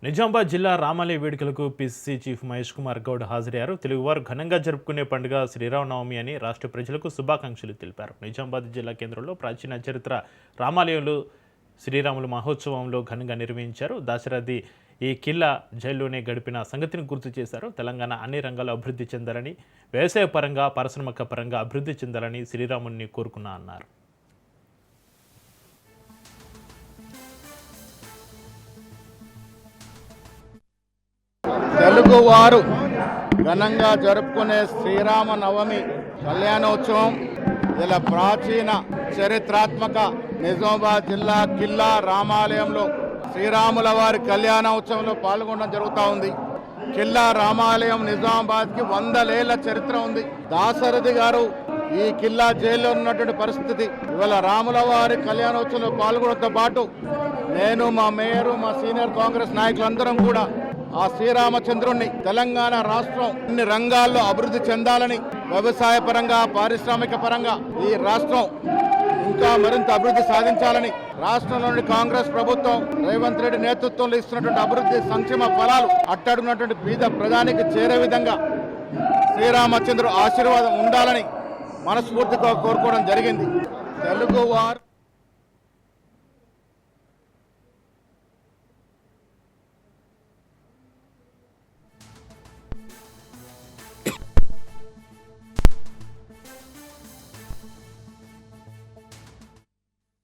నిజామాబాద్ జిల్లా రామాలయ వేడుకలకు పిసిసి చీఫ్ మహేష్ కుమార్ గౌడ్ హాజరయ్యారు. తెలుగువారు ఘనంగా జరుపుకునే పండుగ శ్రీరామనవమి అని రాష్ట్ర ప్రజలకు శుభాకాంక్షలు తెలిపారు. నిజామాబాద్ జిల్లా కేంద్రంలో ప్రాచీన చరిత్ర రామాలయంలో శ్రీరాముల మహోత్సవంలో ఘనంగా నిర్వహించారు. దాశరథి ఈ కిల్లా జైల్లోనే గడిపిన సంగతిని గుర్తు చేశారు. తెలంగాణ అన్ని రంగాల్లో అభివృద్ధి చెందాలని, వ్యవసాయ పరంగా పారిశ్రామిక పరంగా అభివృద్ధి చెందాలని శ్రీరాముని కోరుకున్నా అన్నారు. తెలుగువారు ఘనంగా జరుపుకునే శ్రీరామ నవమి కళ్యాణోత్సవం ఇలా ప్రాచీన చరిత్రాత్మక నిజామాబాద్ జిల్లా కిల్లా రామాలయంలో శ్రీరాముల వారి కళ్యాణోత్సవంలో పాల్గొనడం జరుగుతూ ఉంది. కిల్లా రామాలయం నిజామాబాద్కి 100 ఏళ్ల చరిత్ర ఉంది. దాశరథి గారు ఈ కిల్లా జైల్లో ఉన్నటువంటి పరిస్థితి. ఇవాళ రాముల వారి కళ్యాణోత్సవంలో పాల్గొనడంతో పాటు నేను, మా మేయరు, మా సీనియర్ కాంగ్రెస్ నాయకులందరం కూడా ఆ శ్రీరామచంద్రుణ్ణి తెలంగాణ రాష్ట్రం అన్ని రంగాల్లో అభివృద్ధి చెందాలని, వ్యవసాయ పరంగా పారిశ్రామిక పరంగా ఈ రాష్ట్రం ఇంకా మరింత అభివృద్ధి సాధించాలని, రాష్ట్రంలోని కాంగ్రెస్ ప్రభుత్వం రేవంత్ రెడ్డి నేతృత్వంలో ఇస్తున్నటువంటి అభివృద్ధి సంక్షేమ ఫలాలు అట్టడుగున్నటువంటి పేద ప్రధానికి చేరే విధంగా శ్రీరామచంద్రుడు ఆశీర్వాదం ఉండాలని మనస్ఫూర్తిగా కోరుకోవడం జరిగింది. తెలుగువారు